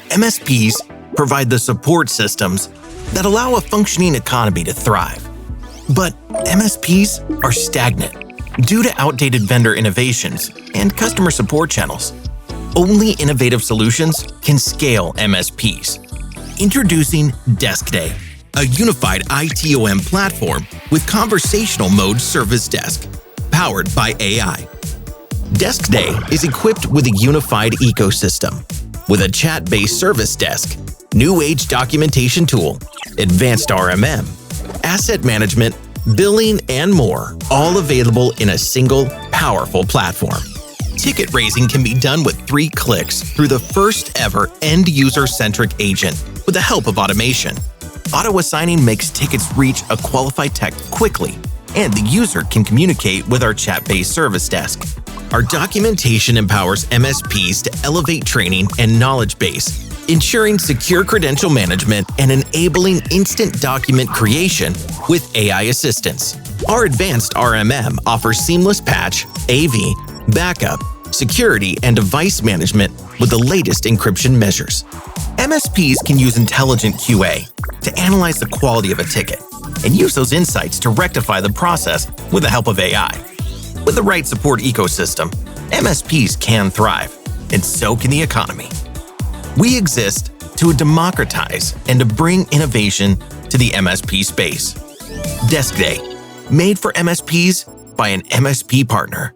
MSPs provide the support systems that allow a functioning economy to thrive. But MSPs are stagnant due to outdated vendor innovations and customer support channels. Only innovative solutions can scale MSPs. Introducing DeskDay, a unified ITOM platform with conversational mode service desk, powered by AI. DeskDay is equipped with a unified ecosystem, with a chat-based service desk, new age documentation tool, advanced RMM, asset management, billing, and more, all available in a single, powerful platform. Ticket raising can be done with 3 clicks through the first ever end-user-centric agent with the help of automation. Auto-assigning makes tickets reach a qualified tech quickly, and the user can communicate with our chat-based service desk. Our documentation empowers MSPs to elevate training and knowledge base, ensuring secure credential management and enabling instant document creation with AI assistance. Our advanced RMM offers seamless patch, AV, backup, security, and device management with the latest encryption measures. MSPs can use intelligent QA to analyze the quality of a ticket and use those insights to rectify the process with the help of AI. With the right support ecosystem, MSPs can thrive, and so can the economy. We exist to democratize and to bring innovation to the MSP space. DeskDay, made for MSPs by an MSP partner.